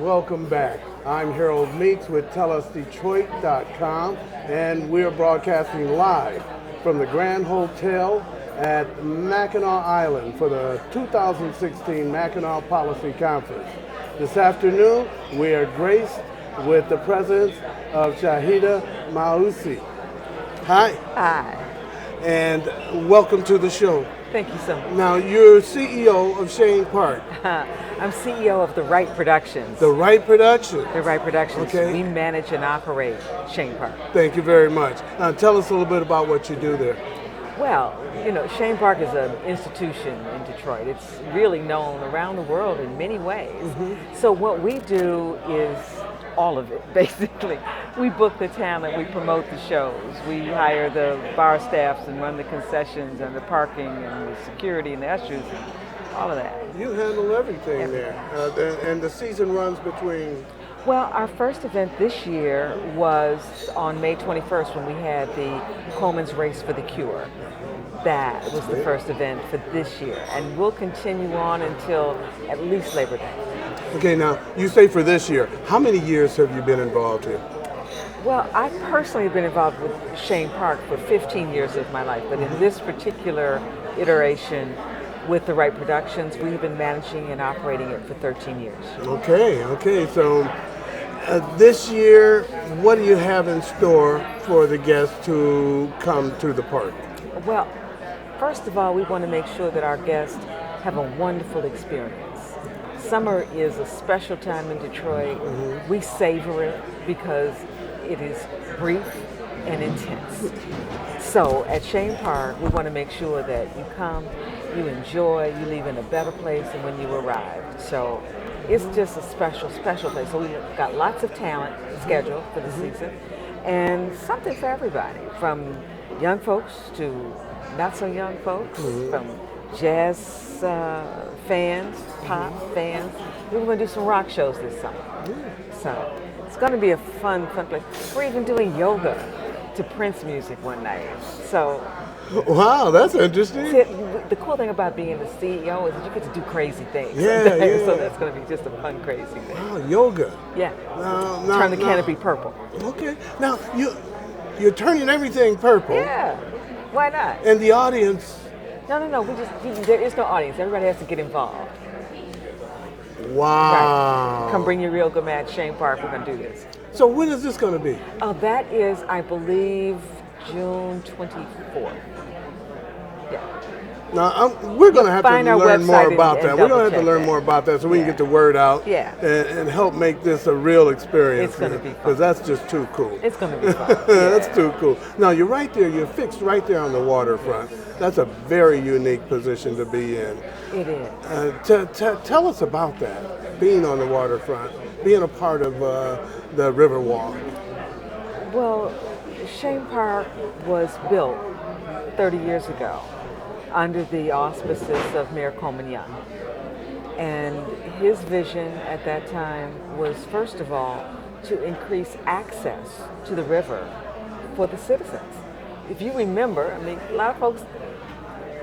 welcome back. I'm Harold Meeks with TellUsDetroit.com, and we're broadcasting live from the Grand Hotel at Mackinac Island for the 2016 Mackinac Policy Conference. This afternoon, we are graced with the presence of Shahida Maussi. Hi, Hi. and welcome to the show. Thank you so much. Now, you're CEO of Chene Park. I'm CEO of The Right Productions. The Right Production. The Right Productions. Okay. We manage and operate Chene Park. Thank you very much. Now, tell us a little bit about what you do there. Well, Chene Park is an institution in Detroit. It's really known around the world in many ways. So what we do is all of it, basically. We book the talent, we promote the shows, we hire the bar staffs and run the concessions and the parking and the security and the ushers and all of that. You handle everything Everything. there. And the season runs between... Well, our first event this year was on May 21st when we had the Coleman's Race for the Cure. That was the first event for this year, and we'll continue on until at least Labor Day. Okay, now, you say for this year. How many years have you been involved here? Well, I personally have been involved with Chene Park for 15 years of my life, but in this particular iteration with The Right Productions, we've been managing and operating it for 13 years. Okay. So this year, what do you have in store for the guests to come to the park? Well, first of all, we want to make sure that our guests have a wonderful experience. Summer is a special time in Detroit. We savor it because it is brief and intense. So at Chene Park, we want to make sure that you come, you enjoy, you leave in a better place than when you arrived. So it's just a special, special place. So we've got lots of talent scheduled for the season and something for everybody, from young folks to not so young folks, from jazz fans, pop fans. We're going to do some rock shows this summer. So it's going to be a fun place. We're even doing yoga to Prince music one night. So Wow, that's interesting. see, the cool thing about being the CEO is that you get to do crazy things. Yeah. So that's going to be just a fun, crazy thing. Wow, yoga. Yeah. Now, Turn the canopy purple. Okay. Now, you're turning everything purple. Yeah. Why not? And the audience... No. There is no audience. Everybody has to get involved. Wow. Right. Come bring your yoga mat, Chene Park. We're going to do this. So when is this going to be? Oh, that is, I believe, June 24th. Yeah. Now, we're going to have to Find our learn more website about and that. We're going to have to double-check learn that. more about that so we can Yeah. get the word out Yeah. and help make this a real experience. It's gonna be fun. Because that's just too cool. It's going to be fun. That's Yeah. too cool. Now, you're right there. You're fixed right there on the waterfront. That's a very unique position to be in. It is. Tell us about that, being on the waterfront, being a part of the Riverwalk. Well, Chene Park was built 30 years ago under the auspices of Mayor Coleman Young. And his vision at that time was, first of all, to increase access to the river for the citizens. If you remember, I mean, a lot of folks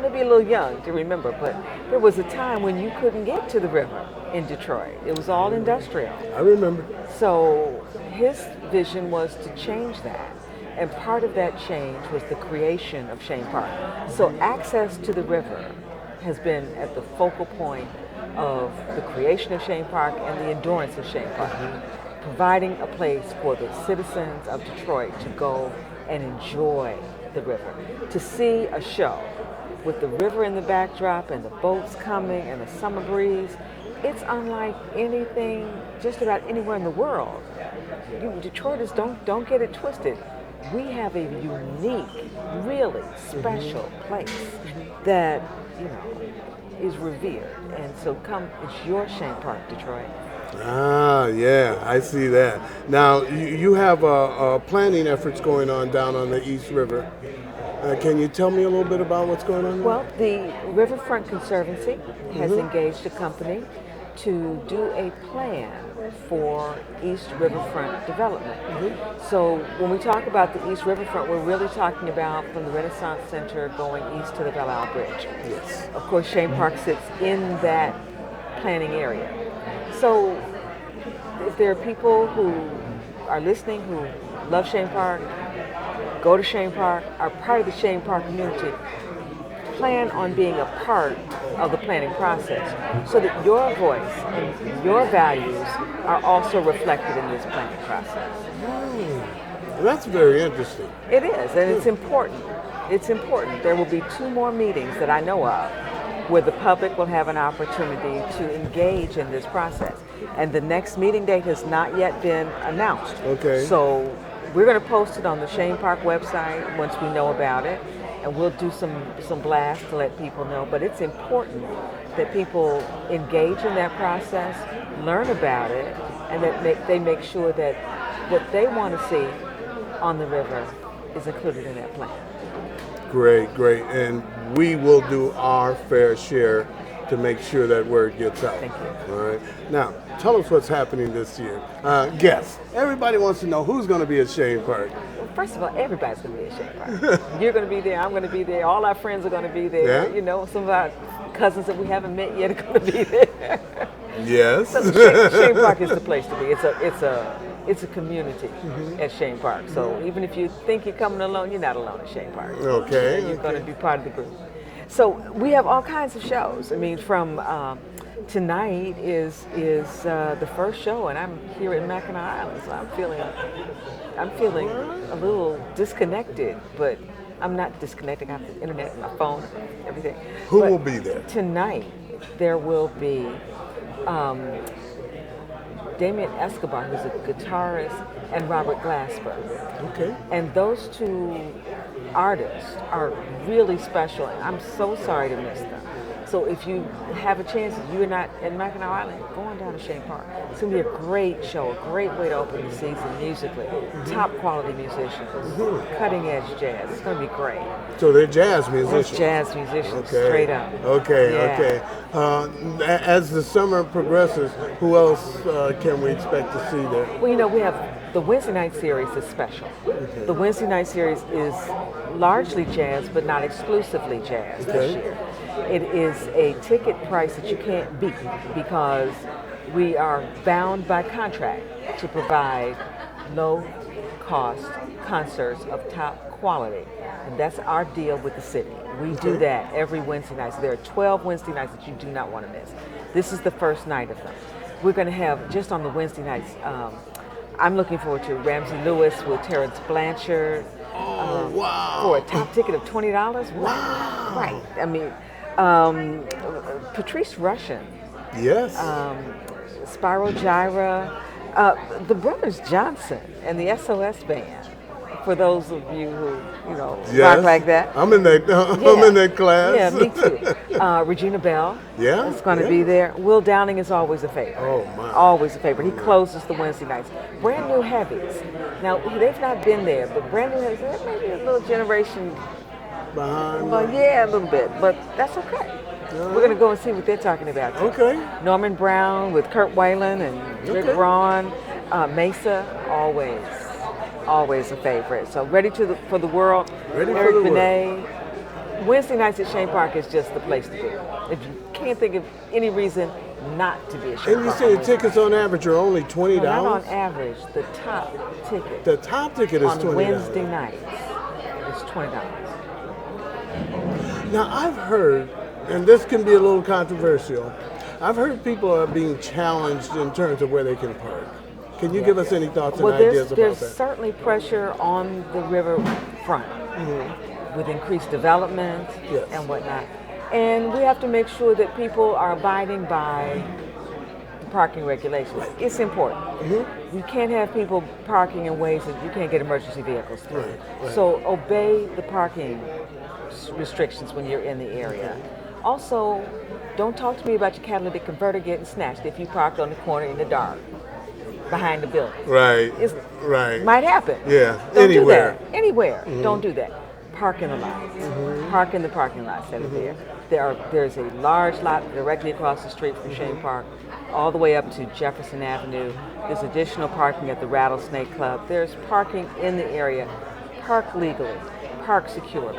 may be a little young to remember, but there was a time when you couldn't get to the river in Detroit. It was all industrial. I remember. So his vision was to change that. And part of that change was the creation of Chene Park. So access to the river has been at the focal point of the creation of Chene Park and the endurance of Chene Park, providing a place for the citizens of Detroit to go and enjoy the river, to see a show with the river in the backdrop and the boats coming and the summer breeze. It's unlike anything just about anywhere in the world. You Detroiters, don't get it twisted. We have a unique, really special place that, is revered. And so come, it's your Chene Park, Detroit. Ah, yeah, I see that. Now, you have planning efforts going on down on the East River. Can you tell me a little bit about what's going on there? Well, the Riverfront Conservancy has engaged a company to do a plan for East Riverfront development. So when we talk about the East Riverfront, we're really talking about from the Renaissance Center going east to the Belle Isle Bridge. Yes. Of course, Chene Park sits in that planning area. So if there are people who are listening who love Chene Park, go to Chene Park, are part of the Chene Park community, plan on being a part of the planning process so that your voice and your values are also reflected in this planning process. That's very interesting. It is, and it's important. It's important. There will be 2 more meetings that I know of where the public will have an opportunity to engage in this process. And the next meeting date has not yet been announced. Okay. So we're going to post it on the Chene Park website once we know about it, and we'll do some blasts to let people know. But it's important that people engage in that process, learn about it, and that they make sure that what they want to see on the river is included in that plan. Great. And we will do our fair share to make sure that word gets out. Thank you. All right. Now, tell us what's happening this year. Guests. Everybody wants to know who's going to be at Chene Park. Well, first of all, everybody's going to be at Chene Park. You're going to be there. I'm going to be there. All our friends are going to be there. Yeah. You know, some of our cousins that we haven't met yet are going to be there. Yes. So Chene Park is the place to be. It's a community at Chene Park. So even if you think you're coming alone, you're not alone at Chene Park. Okay. You're going to be part of the group. So we have all kinds of shows. I mean, from tonight is the first show, and I'm here at Mackinac Island, so I'm feeling a little disconnected, but I'm not disconnected. I have the internet and my phone, and everything. Who But will be there? Tonight there will be Damien Escobar, who's a guitarist, and Robert Glasper. Okay. And those 2 artists are really special, and I'm so sorry to miss them. So if you have a chance, you're not in Mackinac Island, go on down to Chene Park. It's going to be a great show, a great way to open the season musically. Top quality musicians, cutting edge jazz. It's going to be great. So they're jazz musicians. It's jazz musicians, Okay. straight up. Okay. As the summer progresses, who else can we expect to see there? Well, you know, we have the Wednesday night series is special. Okay. The Wednesday night series is largely jazz, but not exclusively jazz this Okay. year. It is a ticket price that you can't beat because we are bound by contract to provide low-cost concerts of top quality. And that's our deal with the city. We do that every Wednesday night. So there are 12 Wednesday nights that you do not want to miss. This is the first night of them. We're going to have, just on the Wednesday nights, I'm looking forward to Ramsey Lewis with Terrence Blanchard. Wow. For a top ticket of $20. Wow. Right. I mean, Patrice Rushen, Yes. Spyro Gyra, the Brothers Johnson, and the SOS Band. For those of you who, Yes. rock like that. I'm in that. I'm in that class. Yeah, me too. Regina Bell Yeah, is going to yeah. be there. Will Downing is always a favorite. Oh, my. Always a favorite. He closes the Wednesday nights. Brand New Heavies. Now, they've not been there, but Brand New Heavies, maybe a little generation. Behind. Well, yeah, a little bit, but that's okay. We're going to go and see what they're talking about. Okay. Norman Brown with Kurt Whalen and Rick Okay. Braun. Mesa, always a favorite. So Ready for the World. Ready for Eric the World. Benet. Wednesday nights at Chene Park is just the place to be. If you can't think of any reason not to be at Chene And you Park. say the tickets on average are only $20? No, not on average. The top ticket The top ticket is on $20. Wednesday nights is $20. Now I've heard, and this can be a little controversial, I've heard people are being challenged in terms of where they can park. Can you give us any thoughts and Well, ideas about there's that? certainly pressure on the river front with increased development Yes. and whatnot. And we have to make sure that people are abiding by the parking regulations. It's important. You can't have people parking in ways that you can't get emergency vehicles through. Right. So obey the parking restrictions when you're in the area. Also, don't talk to me about your catalytic converter getting snatched if you parked on the corner in the dark behind the building. Right. It's- Right. Might happen. Yeah, Don't anywhere. do that. Anywhere. Don't do that. Park in the lots. Park in the parking lots that are there. There's a large lot directly across the street from Chene Park, all the way up to Jefferson Avenue. There's additional parking at the Rattlesnake Club. There's parking in the area. Park legally. Park securely.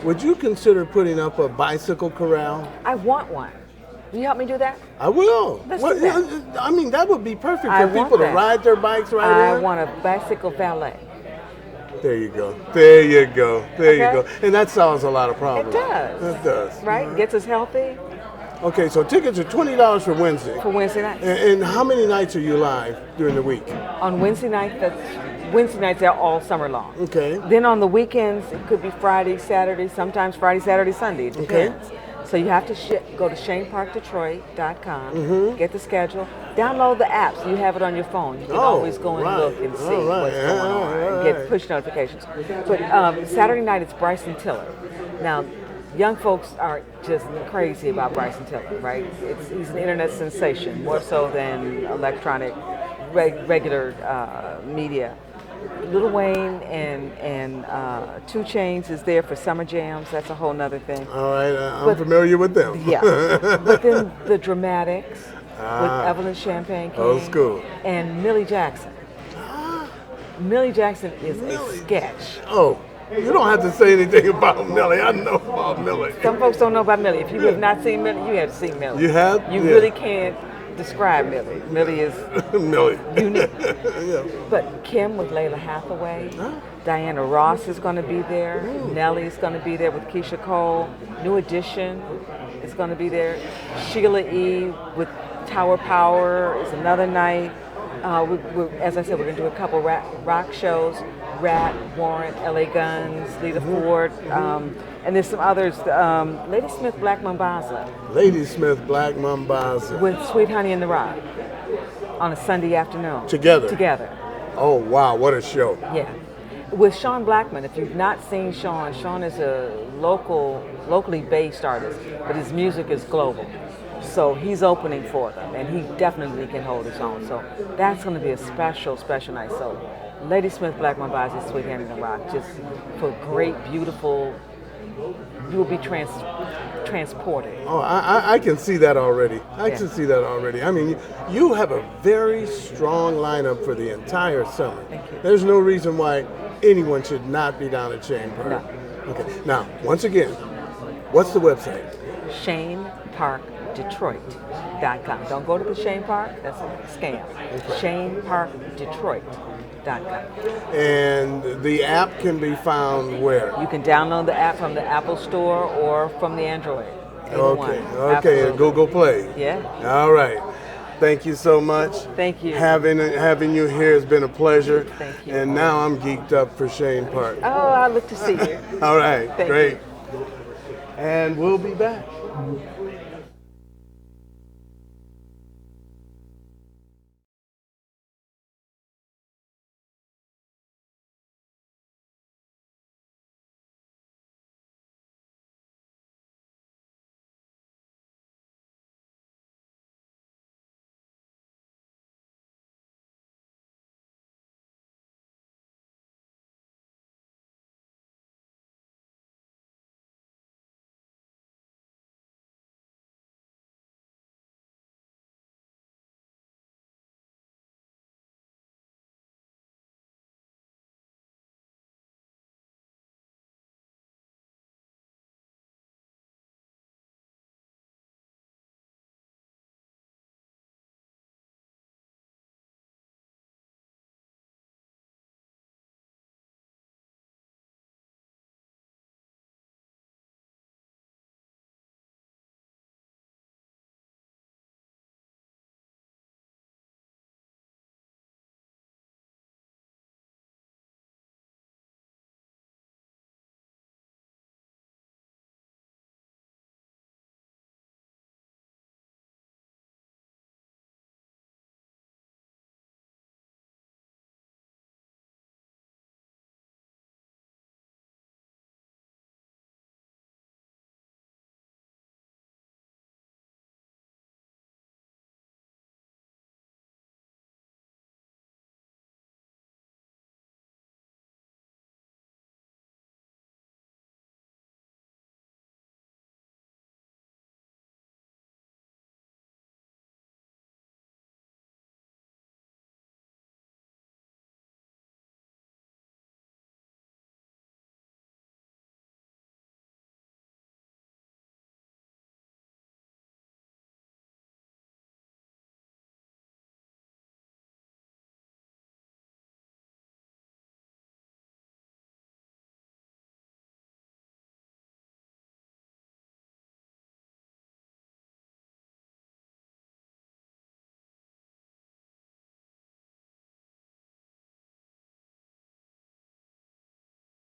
Would you consider putting up a bicycle corral? I want one. Will you help me do that? I will. Let's Well, do that. I mean, that would be perfect I for want people to that. ride their bikes right I on. want a bicycle valet. There you go. There you go. There you Okay. go. And that solves a lot of problems. It does. It does. Right? Gets us healthy Okay, so tickets are $20 for Wednesday. for Wednesday nights. And how many nights are you live during the week? On Wednesday night, Wednesday nights they're all summer long. Okay. Then on the weekends, it could be Friday, Saturday, sometimes Friday, Saturday, Sunday. It depends. So you have to go to ShaneParkDetroit.com, Mm-hmm. get the schedule, download the app so you have it on your phone. You can always go and right. look and see All right. what's going on and All get right. push notifications. But Saturday night it's Bryson Tiller. Now, young folks are just crazy about Bryson Tiller, right? He's an internet sensation, more so than electronic, regular media. Lil Wayne and 2 Chainz is there for summer jams. That's a whole nother thing. All right, I'm But- familiar with them. Yeah. But then the Dramatics with Evelyn Champagne King Old school. and Millie Jackson. Millie Jackson is a sketch. Oh, you don't have to say anything about Millie. I know about Millie. Some folks don't know about Millie. If you have not seen Millie, you have seen Millie. You have? You Yeah. really can't describe Millie. Millie is Millie. unique. Yeah. But Kim with Layla Hathaway, Diana Ross is going to be there. Nelly's going to be there with Keisha Cole. New Edition is going to be there. Sheila E. with Tower Power is another night. As I said, we're going to do a couple rock shows. Rat, Warrant, LA Guns, Lita Ford, and there's some others. Lady Smith, Black Mambaza Lady Smith, Black Mambaza. with Sweet Honey in the Rock on a Sunday afternoon. Together? Together. Oh, wow, what a show. Yeah. With Sean Blackman, if you've not seen Sean is a locally based artist, but his music is global. So he's opening for them, and he definitely can hold his own. So that's going to be a special, special night. So Lady Smith, Black Mambaza, Sweet Hand in the Rock, just for great, beautiful, you will be transported. Oh, I can see that already. I Yeah. can see that already. I mean, you have a very strong lineup for the entire summer. Thank you. There's no reason why anyone should not be down at Shane Park. No. Okay. Now, once again, what's the website? ShaneParkDetroit.com. Don't go to the Shane Park, that's a scam. ShaneParkDetroit.com. And the app can be found where? You can download the app from the Apple Store or from the Android. Either Okay. one. Okay. Absolutely. And Google Play. Yeah. All right. Thank you so much. Thank you. Having you here has been a pleasure. Thank you. And now I'm geeked up for Shane Park. Oh, I look to see you. All right. Thank Great. you. And we'll be back.